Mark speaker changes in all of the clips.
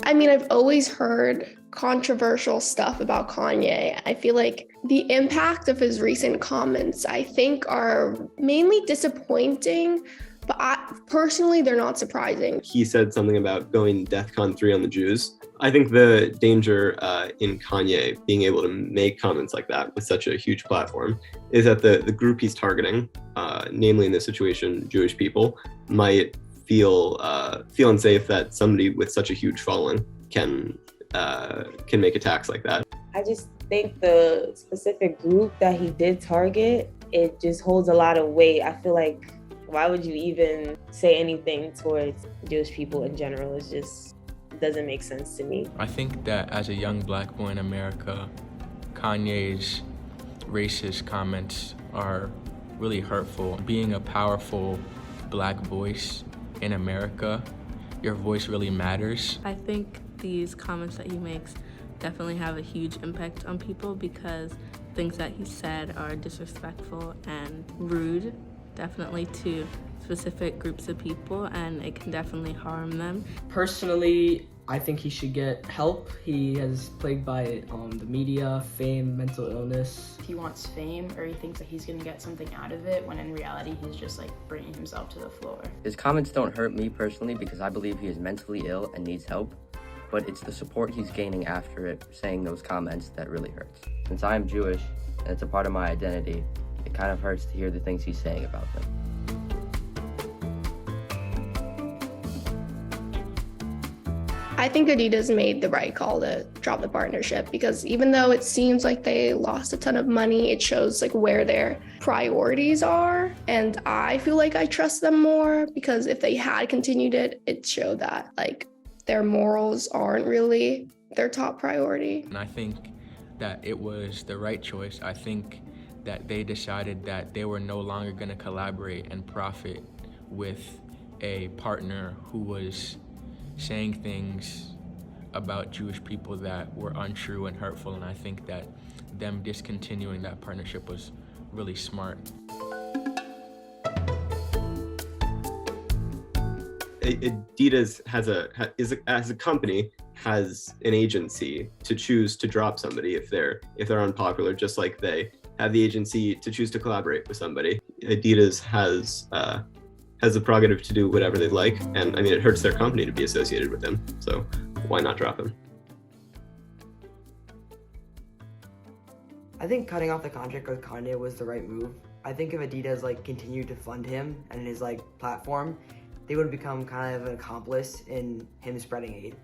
Speaker 1: I mean, I've always heard controversial stuff about Kanye. I feel like the impact of his recent comments, I think, are mainly disappointing, but personally, they're not surprising.
Speaker 2: He said something about going defCon 3 on the Jews. I think the danger in Kanye being able to make comments like that with such a huge platform is that the group he's targeting, namely in this situation, Jewish people, might feel unsafe that somebody with such a huge following can make attacks like that.
Speaker 3: I just think the specific group that he did target, it just holds a lot of weight. I feel like, why would you even say anything towards Jewish people in general? It just doesn't make sense to me.
Speaker 4: I think that as a young black boy in America, Kanye's racist comments are really hurtful. Being a powerful black voice in America, your voice really matters.
Speaker 5: I think these comments that he makes definitely have a huge impact on people because things that he said are disrespectful and rude, definitely to specific groups of people, and it can definitely harm them.
Speaker 6: Personally, I think he should get help. He is plagued by the media, fame, mental illness.
Speaker 7: He wants fame, or he thinks that he's gonna get something out of it, when in reality he's just like bringing himself to the floor.
Speaker 8: His comments don't hurt me personally because I believe he is mentally ill and needs help, but it's the support he's gaining after it, saying those comments, that really hurts. Since I am Jewish and it's a part of my identity, it kind of hurts to hear the things he's saying about them.
Speaker 1: I think Adidas made the right call to drop the partnership because even though it seems like they lost a ton of money, it shows like where their priorities are. And I feel like I trust them more because if they had continued it, it showed that like their morals aren't really their top priority.
Speaker 4: And I think that it was the right choice. I think that they decided that they were no longer going to collaborate and profit with a partner who was saying things about Jewish people that were untrue and hurtful, and I think that them discontinuing that partnership was really smart.
Speaker 2: Adidas as a company has an agency to choose to drop somebody if they're unpopular, just like they have the agency to choose to collaborate with somebody. Adidas has the prerogative to do whatever they'd like, and I mean it hurts their company to be associated with him, so why not drop him?
Speaker 9: I think cutting off the contract with Kanye was the right move. I think if Adidas continued to fund him and his platform, they would become kind of an accomplice in him spreading hate.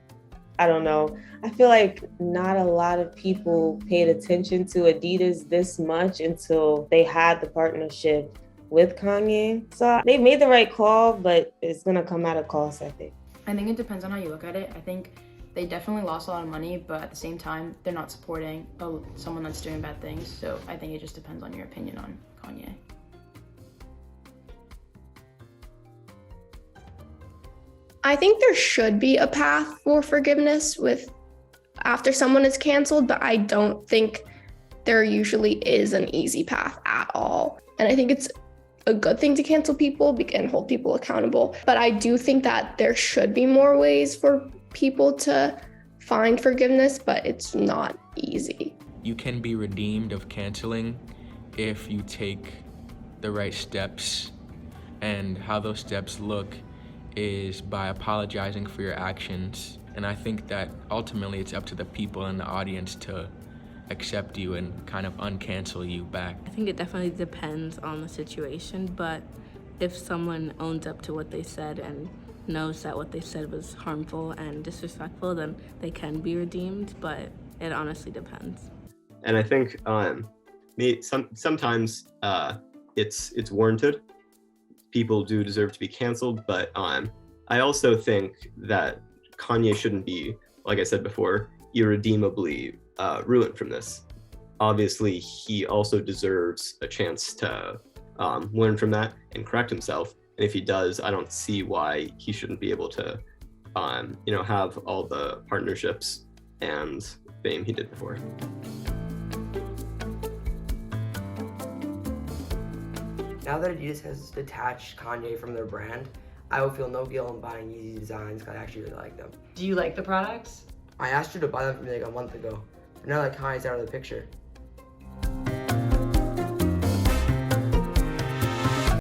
Speaker 3: I don't know. I feel like not a lot of people paid attention to Adidas this much until they had the partnership with Kanye. So they made the right call, but it's gonna come at a cost, I think.
Speaker 7: I think it depends on how you look at it. I think they definitely lost a lot of money, but at the same time, they're not supporting someone that's doing bad things. So I think it just depends on your opinion on Kanye.
Speaker 1: I think there should be a path for forgiveness after someone is canceled, but I don't think there usually is an easy path at all. And I think it's a good thing to cancel people and hold people accountable. But I do think that there should be more ways for people to find forgiveness, but it's not easy.
Speaker 4: You can be redeemed of canceling if you take the right steps, and how those steps look is by apologizing for your actions. And I think that ultimately it's up to the people in the audience to accept you and kind of uncancel you back.
Speaker 5: I think it definitely depends on the situation, but if someone owns up to what they said and knows that what they said was harmful and disrespectful, then they can be redeemed, but it honestly depends.
Speaker 2: And I think sometimes it's warranted. People do deserve to be canceled, but I also think that Kanye shouldn't be, like I said before, irredeemably ruined from this. Obviously, he also deserves a chance to learn from that and correct himself. And if he does, I don't see why he shouldn't be able to, have all the partnerships and fame he did before.
Speaker 9: Now that Adidas has detached Kanye from their brand, I would feel no guilt in buying Yeezy designs because I actually really like them.
Speaker 10: Do you like the products?
Speaker 9: I asked her to buy them for me like a month ago. But now that Kanye's out of the picture,